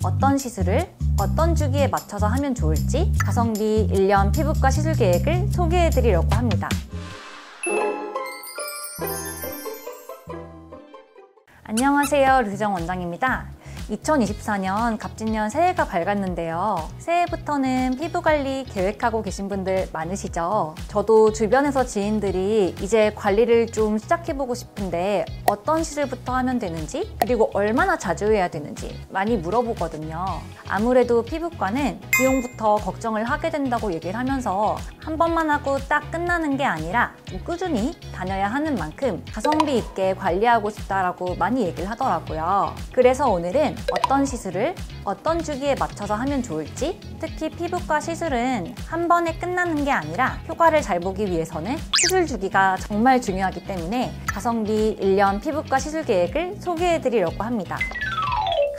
어떤 시술을 어떤 주기에 맞춰서 하면 좋을지 가성비 1년 피부과 시술 계획을 소개해 드리려고 합니다. 안녕하세요, 류정 원장입니다. 2024년 갑진년 새해가 밝았는데요. 새해부터는 피부관리 계획하고 계신 분들 많으시죠? 저도 주변에서 지인들이 이제 관리를 좀 시작해보고 싶은데 어떤 시술부터 하면 되는지, 그리고 얼마나 자주 해야 되는지 많이 물어보거든요. 아무래도 피부과는 비용부터 걱정을 하게 된다고 얘기를 하면서 한 번만 하고 딱 끝나는 게 아니라 좀 꾸준히 다녀야 하는 만큼 가성비 있게 관리하고 싶다라고 많이 얘기를 하더라고요. 그래서 오늘은 어떤 시술을 어떤 주기에 맞춰서 하면 좋을지, 특히 피부과 시술은 한 번에 끝나는 게 아니라 효과를 잘 보기 위해서는 시술 주기가 정말 중요하기 때문에 가성비 1년 피부과 시술 계획을 소개해 드리려고 합니다.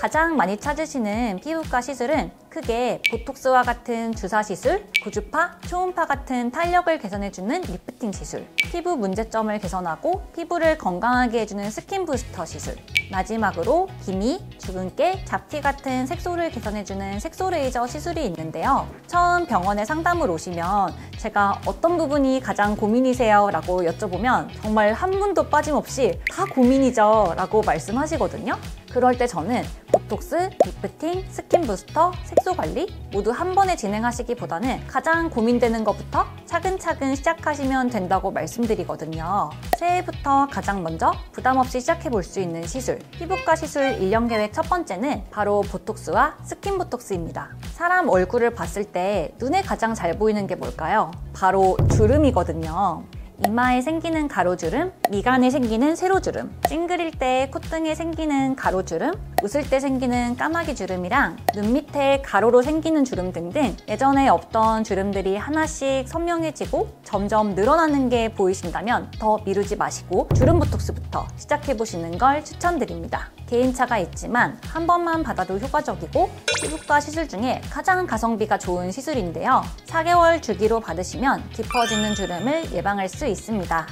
가장 많이 찾으시는 피부과 시술은 크게 보톡스와 같은 주사 시술, 고주파, 초음파 같은 탄력을 개선해주는 리프팅 시술, 피부 문제점을 개선하고 피부를 건강하게 해주는 스킨 부스터 시술, 마지막으로 기미, 주근깨, 잡티 같은 색소를 개선해주는 색소 레이저 시술이 있는데요. 처음 병원에 상담을 오시면 제가 어떤 부분이 가장 고민이세요? 라고 여쭤보면 정말 한 분도 빠짐없이 다 고민이죠 라고 말씀하시거든요. 그럴 때 저는 보톡스, 리프팅, 스킨 부스터, 색소 관리 모두 한 번에 진행하시기보다는 가장 고민되는 것부터 차근차근 시작하시면 된다고 말씀드리거든요. 새해부터 가장 먼저 부담 없이 시작해 볼 수 있는 시술, 피부과 시술 1년 계획 첫 번째는 바로 보톡스와 스킨 보톡스입니다. 사람 얼굴을 봤을 때 눈에 가장 잘 보이는 게 뭘까요? 바로 주름이거든요. 이마에 생기는 가로주름, 미간에 생기는 세로주름, 찡그릴 때 콧등에 생기는 가로주름, 웃을 때 생기는 까마귀 주름이랑 눈 밑에 가로로 생기는 주름 등등 예전에 없던 주름들이 하나씩 선명해지고 점점 늘어나는 게 보이신다면 더 미루지 마시고 주름 보톡스부터 시작해보시는 걸 추천드립니다. 개인차가 있지만 한 번만 받아도 효과적이고 피부과 시술 중에 가장 가성비가 좋은 시술인데요. 4개월 주기로 받으시면 깊어지는 주름을 예방할 수 있습니다.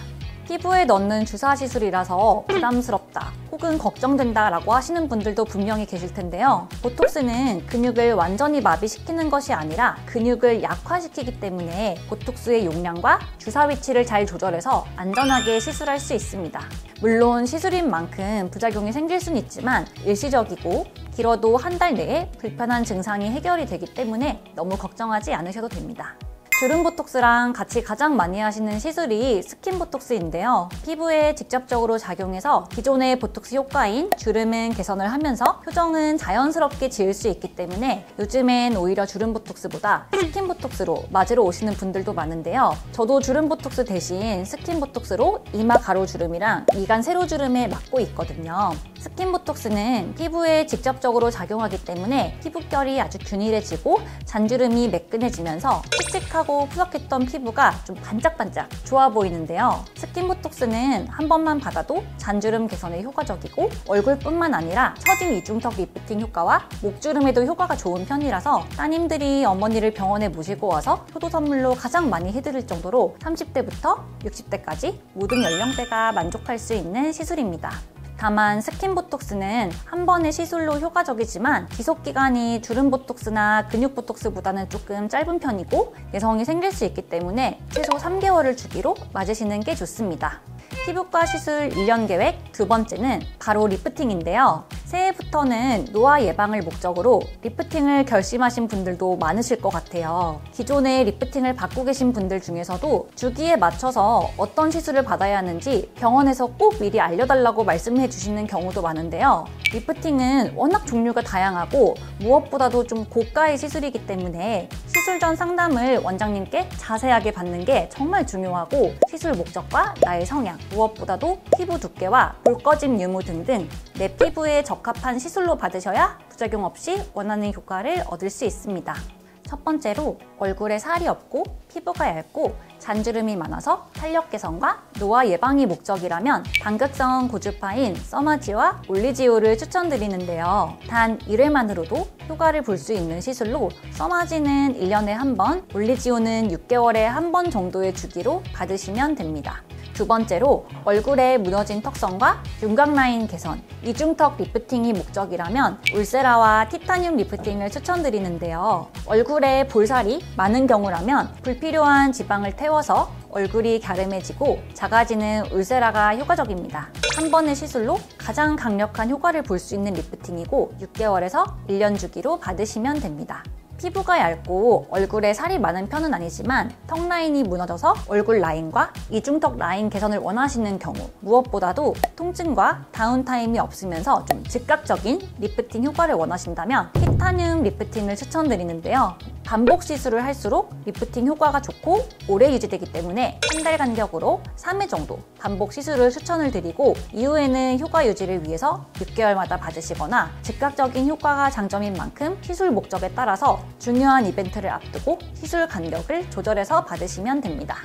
피부에 넣는 주사 시술이라서 부담스럽다 혹은 걱정된다 라고 하시는 분들도 분명히 계실 텐데요. 보톡스는 근육을 완전히 마비시키는 것이 아니라 근육을 약화시키기 때문에 보톡스의 용량과 주사 위치를 잘 조절해서 안전하게 시술할 수 있습니다. 물론 시술인 만큼 부작용이 생길 수는 있지만 일시적이고 길어도 한 달 내에 불편한 증상이 해결이 되기 때문에 너무 걱정하지 않으셔도 됩니다. 주름 보톡스랑 같이 가장 많이 하시는 시술이 스킨 보톡스인데요. 피부에 직접적으로 작용해서 기존의 보톡스 효과인 주름은 개선을 하면서 표정은 자연스럽게 지을 수 있기 때문에 요즘엔 오히려 주름 보톡스보다 스킨 보톡스로 맞으러 오시는 분들도 많은데요. 저도 주름 보톡스 대신 스킨 보톡스로 이마 가로주름이랑 미간 세로주름에 맞고 있거든요. 스킨 보톡스는 피부에 직접적으로 작용하기 때문에 피부결이 아주 균일해지고 잔주름이 매끈해지면서 칙칙하고 푸석했던 피부가 좀 반짝반짝 좋아 보이는데요. 스킨 보톡스는 한 번만 받아도 잔주름 개선에 효과적이고 얼굴뿐만 아니라 처진 이중턱 리프팅 효과와 목주름에도 효과가 좋은 편이라서 따님들이 어머니를 병원에 모시고 와서 효도 선물로 가장 많이 해드릴 정도로 30대부터 60대까지 모든 연령대가 만족할 수 있는 시술입니다. 다만 스킨 보톡스는 한 번의 시술로 효과적이지만 지속기간이 주름 보톡스나 근육 보톡스보다는 조금 짧은 편이고 내성이 생길 수 있기 때문에 최소 3개월을 주기로 맞으시는 게 좋습니다. 피부과 시술 1년 계획 두 번째는 바로 리프팅인데요. 새해부터는 노화 예방을 목적으로 리프팅을 결심하신 분들도 많으실 것 같아요. 기존에 리프팅을 받고 계신 분들 중에서도 주기에 맞춰서 어떤 시술을 받아야 하는지 병원에서 꼭 미리 알려달라고 말씀해 주시는 경우도 많은데요. 리프팅은 워낙 종류가 다양하고 무엇보다도 좀 고가의 시술이기 때문에 시술 전 상담을 원장님께 자세하게 받는 게 정말 중요하고 시술 목적과 나의 성향, 무엇보다도 피부 두께와 볼 꺼짐 유무 등등 내 피부에 적합한 시술로 받으셔야 부작용 없이 원하는 효과를 얻을 수 있습니다. 첫 번째로 얼굴에 살이 없고 피부가 얇고 잔주름이 많아서 탄력 개선과 노화 예방이 목적이라면 단극성 고주파인 써마지와 올리지오를 추천드리는데요. 단 1회만으로도 효과를 볼 수 있는 시술로 써마지는 1년에 한 번, 올리지오는 6개월에 한 번 정도의 주기로 받으시면 됩니다. 두 번째로 얼굴에 무너진 턱선과 윤곽 라인 개선, 이중턱 리프팅이 목적이라면 울세라와 티타늄 리프팅을 추천드리는데요. 얼굴에 볼살이 많은 경우라면 불필요한 지방을 태워서 얼굴이 갸름해지고 작아지는 울세라가 효과적입니다. 한 번의 시술로 가장 강력한 효과를 볼 수 있는 리프팅이고 6개월에서 1년 주기로 받으시면 됩니다. 피부가 얇고 얼굴에 살이 많은 편은 아니지만 턱 라인이 무너져서 얼굴 라인과 이중턱 라인 개선을 원하시는 경우, 무엇보다도 통증과 다운타임이 없으면서 좀 즉각적인 리프팅 효과를 원하신다면 티타늄 리프팅을 추천드리는데요. 반복 시술을 할수록 리프팅 효과가 좋고 오래 유지되기 때문에 한 달 간격으로 3회 정도 반복 시술을 추천을 드리고 이후에는 효과 유지를 위해서 6개월마다 받으시거나 즉각적인 효과가 장점인 만큼 시술 목적에 따라서 중요한 이벤트를 앞두고 시술 간격을 조절해서 받으시면 됩니다.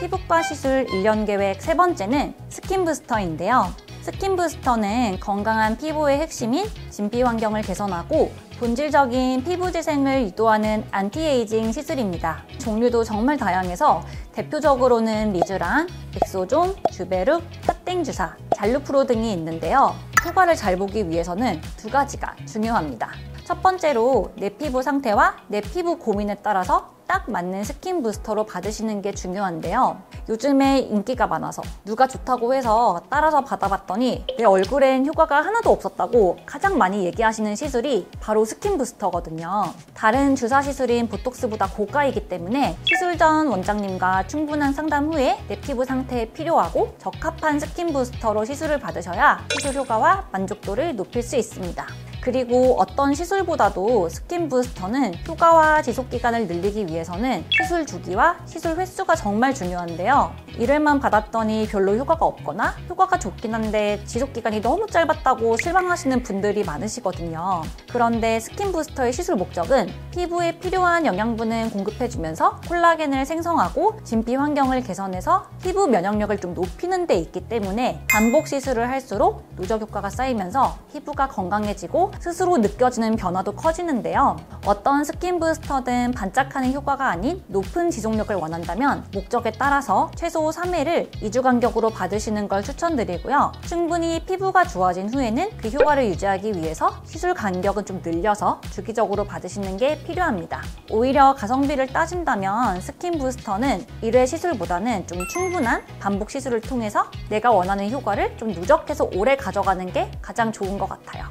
피부과 시술 1년 계획 세 번째는 스킨 부스터인데요. 스킨 부스터는 건강한 피부의 핵심인 진피 환경을 개선하고 본질적인 피부 재생을 유도하는 안티에이징 시술입니다. 종류도 정말 다양해서 대표적으로는 리쥬란, 엑소존, 주베룩, 핫땡 주사, 잘루프로 등이 있는데요. 효과를 잘 보기 위해서는 두 가지가 중요합니다. 첫 번째로 내 피부 상태와 내 피부 고민에 따라서 딱 맞는 스킨 부스터로 받으시는 게 중요한데요. 요즘에 인기가 많아서 누가 좋다고 해서 따라서 받아봤더니 내 얼굴엔 효과가 하나도 없었다고 가장 많이 얘기하시는 시술이 바로 스킨 부스터거든요. 다른 주사 시술인 보톡스보다 고가이기 때문에 시술 전 원장님과 충분한 상담 후에 내 피부 상태에 필요하고 적합한 스킨 부스터로 시술을 받으셔야 시술 효과와 만족도를 높일 수 있습니다. 그리고 어떤 시술보다도 스킨 부스터는 효과와 지속 기간을 늘리기 위해서는 시술 주기와 시술 횟수가 정말 중요한데요. 1회만 받았더니 별로 효과가 없거나 효과가 좋긴 한데 지속 기간이 너무 짧았다고 실망하시는 분들이 많으시거든요. 그런데 스킨 부스터의 시술 목적은 피부에 필요한 영양분을 공급해주면서 콜라겐을 생성하고 진피 환경을 개선해서 피부 면역력을 좀 높이는 데 있기 때문에 반복 시술을 할수록 누적 효과가 쌓이면서 피부가 건강해지고 스스로 느껴지는 변화도 커지는데요. 어떤 스킨 부스터든 반짝하는 효과가 아닌 높은 지속력을 원한다면 목적에 따라서 최소 3회를 2주 간격으로 받으시는 걸 추천드리고요. 충분히 피부가 좋아진 후에는 그 효과를 유지하기 위해서 시술 간격은 좀 늘려서 주기적으로 받으시는 게 필요합니다. 오히려 가성비를 따진다면 스킨 부스터는 1회 시술보다는 좀 충분한 반복 시술을 통해서 내가 원하는 효과를 좀 누적해서 오래 가져가는 게 가장 좋은 것 같아요.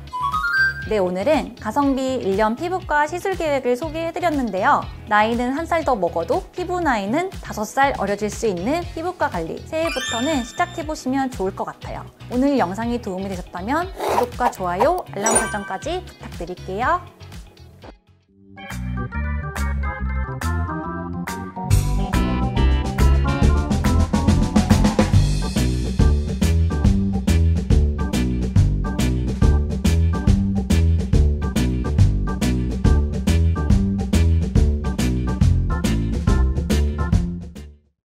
네, 오늘은 가성비 1년 피부과 시술 계획을 소개해드렸는데요. 나이는 1살 더 먹어도 피부 나이는 5살 어려질 수 있는 피부과 관리 새해부터는 시작해보시면 좋을 것 같아요. 오늘 영상이 도움이 되셨다면 구독과 좋아요, 알람 설정까지 부탁드릴게요.